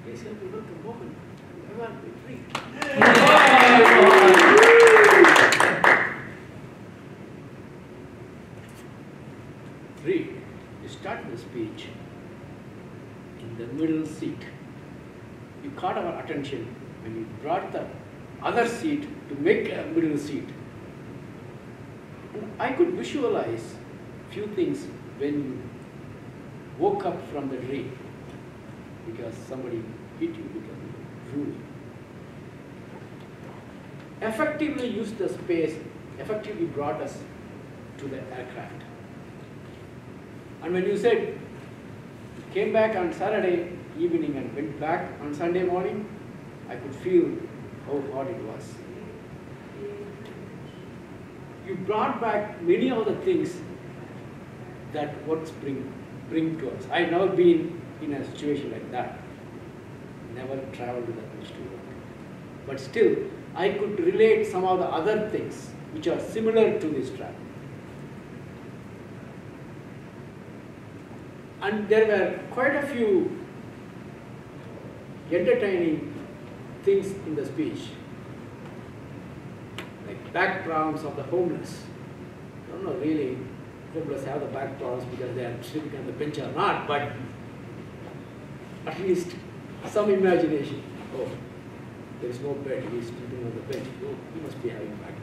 I said, you know, come on, I want to be free. Rheid, you start the speech in the middle seat. You caught our attention when you brought the other seat to make a middle seat. And I could visualize few things when you woke up from the dream because somebody hit you because you drew. Effectively used the space, effectively brought us to the aircraft. And when you said you came back on Saturday evening and went back on Sunday morning, I could feel how hard it was. You brought back many of the things that works bring to us. I've never been in a situation like that. Never traveled that much to work. But still, I could relate some of the other things which are similar to this travel. And there were quite a few entertaining things in the speech, like back problems of the homeless. I don't know really homeless have the back problems because they are sleeping on the bench or not, but at least some imagination. Oh, there is no bed, he is sleeping on the bench. Oh, he must be having back.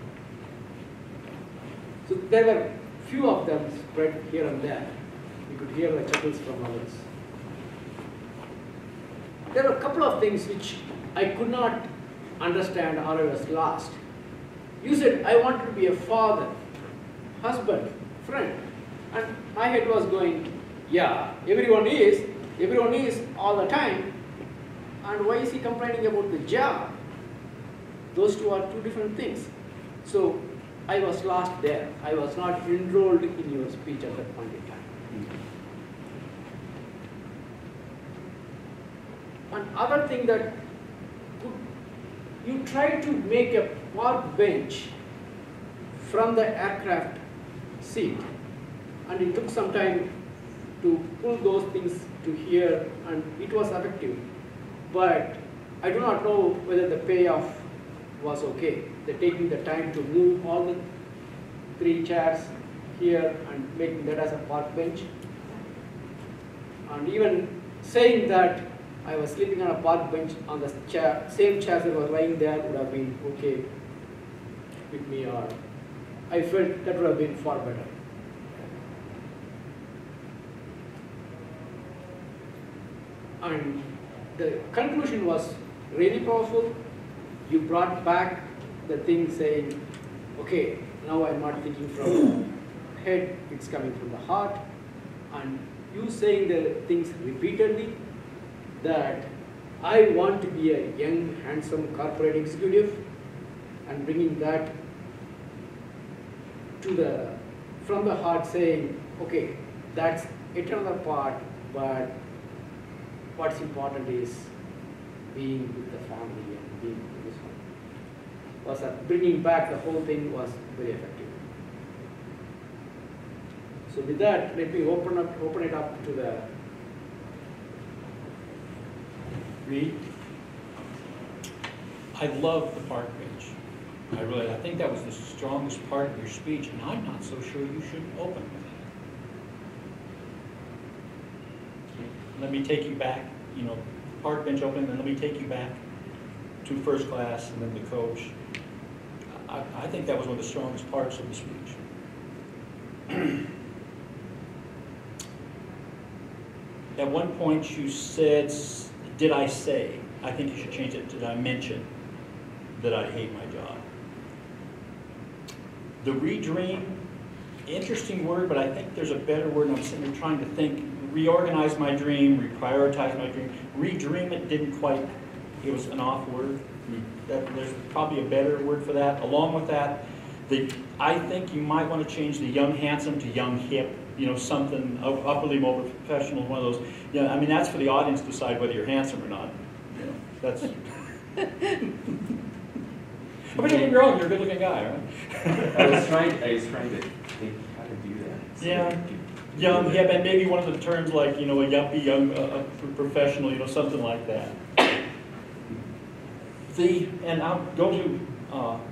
So there were few of them spread here and there. You could hear the chuckles from others. There were a couple of things which I could not understand or I was lost. You said, I wanted to be a father, husband, friend. And my head was going, yeah, everyone is all the time. And why is he complaining about the job? Those two are two different things. So I was lost there. I was not enrolled in your speech at that point in time. Another thing that you tried to make a park bench from the aircraft seat, and it took some time to pull those things to here, and it was effective. But I do not know whether the payoff was okay. They're taking the time to move all the 3 chairs here and making that as a park bench. And even saying that I was sleeping on a park bench on the same chairs that were lying there would have been okay with me, or I felt that would have been far better. And the conclusion was really powerful. You brought back the thing saying, okay, now I'm not thinking from the head, it's coming from the heart. And you saying the things repeatedly, that I want to be a young, handsome corporate executive, and bringing that to from the heart saying, okay, that's it another part, but what's important is being with the family and being with this one. Bringing back the whole thing was very effective. So with that, let me open it up to the Rheid. I love the park bench. I think that was the strongest part of your speech, and I'm not so sure you should open with that. Let me take you back, park bench open, and let me take you back to first class and then the coach. I think that was one of the strongest parts of the speech. At one point you said, did I say? I think you should change it to, did I mention that I hate my job? The redream, interesting word, but I think there's a better word, and I'm sitting there trying to think. Reorganize my dream, reprioritize my dream. Redream it didn't quite, it was an off word. There's probably a better word for that. Along with that, I think you might want to change the young handsome to young hip, something upperly mobile professional, one of those. I mean, that's for the audience to decide whether you're handsome or not. That's. I mean, don't get me wrong, you're a good-looking guy, right? I was trying to think how to do that. Yeah. Young, hip, and maybe one of the terms like, a yuppie, young professional, something like that. And I'll go to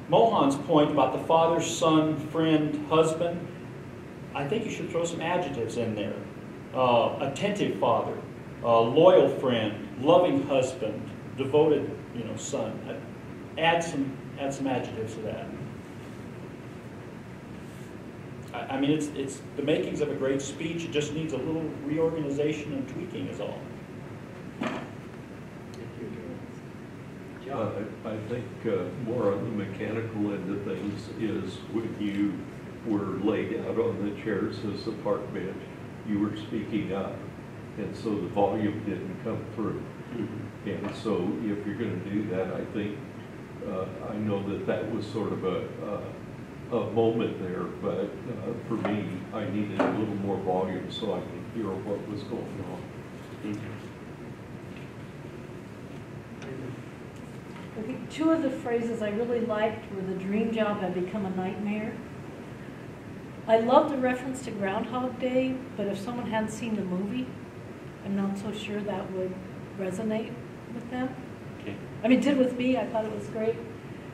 Mohan's point about the father, son, friend, husband. I think you should throw some adjectives in there. Attentive father, loyal friend, loving husband, devoted, son. Add some adjectives to that. I mean, it's the makings of a great speech. It just needs a little reorganization and tweaking is all. I think more on the mechanical end of things is when you were laid out on the chairs as a park bench, you were speaking up, and so the volume didn't come through. Mm-hmm. And so if you're going to do that, I think, I know that was sort of a moment there, but for me, I needed a little more volume so I could hear what was going on. Mm-hmm. I think two of the phrases I really liked were the dream job had become a nightmare. I love the reference to Groundhog Day, but if someone hadn't seen the movie, I'm not so sure that would resonate with them. Okay. I mean, it did with me. I thought it was great.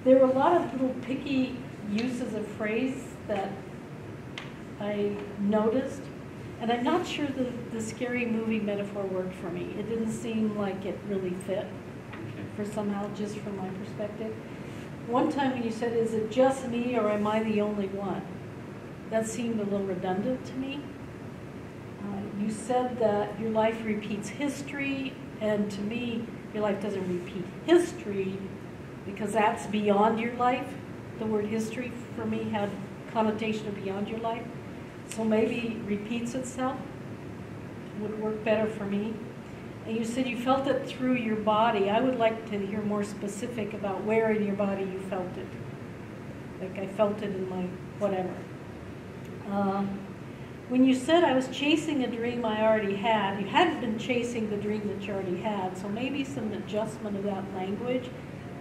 There were a lot of little picky uses of phrase that I noticed, and I'm not sure the scary movie metaphor worked for me. It didn't seem like it really fit. For somehow, just from my perspective. One time when you said, is it just me or am I the only one? That seemed a little redundant to me. You said that your life repeats history, and to me, your life doesn't repeat history because that's beyond your life. The word history for me had connotation of beyond your life. So maybe repeats itself would work better for me. And you said you felt it through your body. I would like to hear more specific about where in your body you felt it. Like I felt it in my whatever. When you said I was chasing a dream I already had, you hadn't been chasing the dream that you already had, so maybe some adjustment of that language.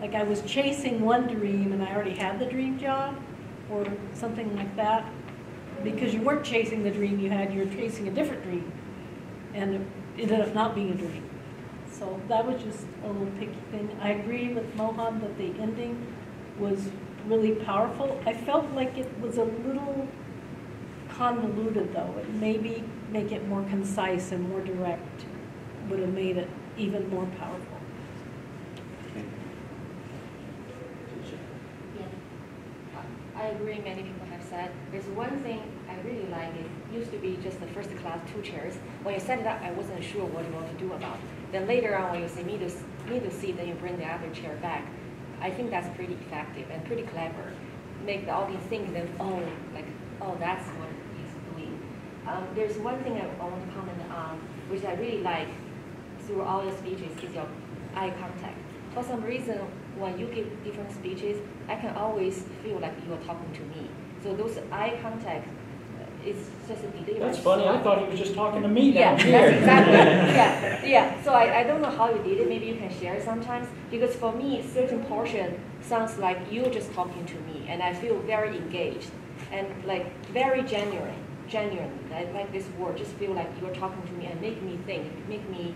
Like I was chasing one dream and I already had the dream job, or something like that. Because you weren't chasing the dream you had, you were chasing a different dream. And it ended up not being a dream. So that was just a little picky thing. I agree with Mohan that the ending was really powerful. I felt like it was a little convoluted though. It maybe make it more concise and more direct would have made it even more powerful. Yeah, I agree. Many people have said. There's one thing I really like. It used to be just the first class 2 chairs. When you set it up, I wasn't sure what you want to do about it. Then later on, when you say need to see, then you bring the other chair back. I think that's pretty effective and pretty clever. Make the audience think then, oh, that's what he's doing. There's one thing I want to comment on, which I really like through all your speeches, is your eye contact. For some reason, when you give different speeches, I can always feel like you are talking to me. So those eye contact, it's just a delivery. That's funny. I thought he was just talking to me down here. Yeah, exactly. Yeah. So I don't know how you did it. Maybe you can share sometimes. Because for me, certain portion sounds like you're just talking to me, and I feel very engaged and like very genuine. I like this word. Just feel like you're talking to me and make me think, make me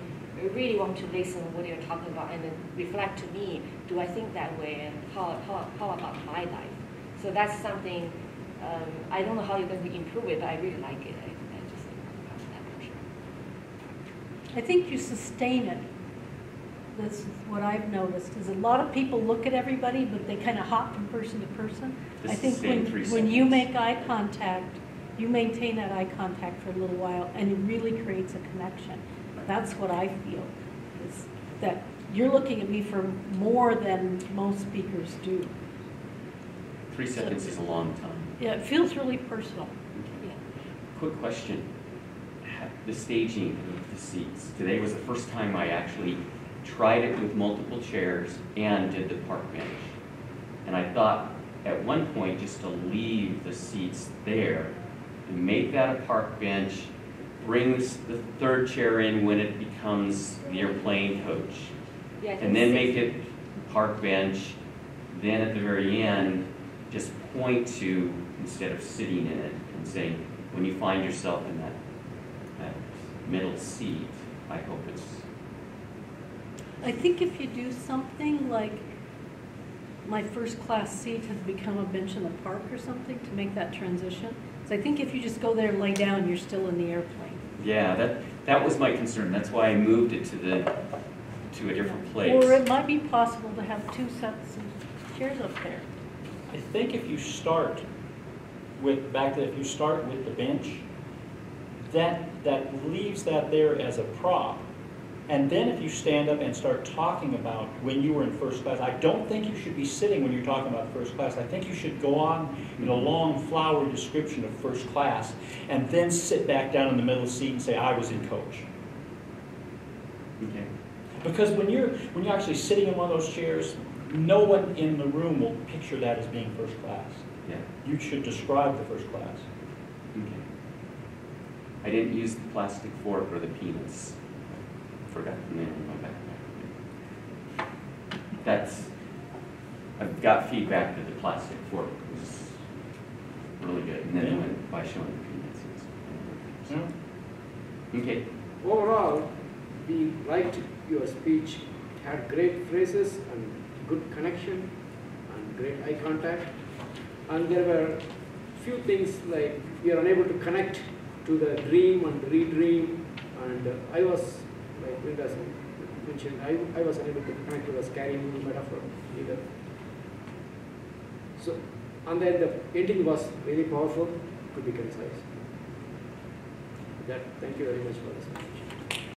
really want to listen to what you're talking about, and then reflect to me. Do I think that way, and how about my life? So that's something. I don't know how you're going to improve it, but I really like it. I just like that portion. I think you sustain it. That's what I've noticed, is a lot of people look at everybody, but they kind of hop from person to person. I think when you make eye contact, you maintain that eye contact for a little while, and it really creates a connection. That's what I feel, is that you're looking at me for more than most speakers do. 3 seconds is a long time. Yeah, it feels really personal. Yeah. Quick question. The staging of the seats. Today was the first time I actually tried it with multiple chairs and did the park bench. And I thought at one point just to leave the seats there and make that a park bench, bring the 3rd chair in when it becomes the airplane coach, Yeah, and then make it park bench, then at the very end just point to, instead of sitting in it, and saying, when you find yourself in that middle seat, I hope it's... I think if you do something like my first class seat has become a bench in the park or something to make that transition. So I think if you just go there and lay down, you're still in the airplane. Yeah, that was my concern. That's why I moved it to a different place. Or it might be possible to have two sets of chairs up there. I think if you start with, if you start with the bench, that leaves that there as a prop. And then if you stand up and start talking about when you were in first class, I don't think you should be sitting when you're talking about first class. I think you should go on in a long flowery description of first class and then sit back down in the middle seat and say, I was in coach. Okay. Because when you're actually sitting in one of those chairs, no one in the room will picture that as being first class. Yeah. You should describe the first class. Okay. I didn't use the plastic fork or the peanuts. Forgot the name in my backpack. I've got feedback that the plastic fork was really good, and then it went by showing the peanuts. Yeah. Okay. Overall, we liked your speech. It had great phrases and good connection and great eye contact. And there were few things like we are unable to connect to the dream and redream. And I was, like Linda mentioned, I was unable to connect to the scary movie metaphor either. So, and then the ending was really powerful, could be concise. Thank you very much for this speech.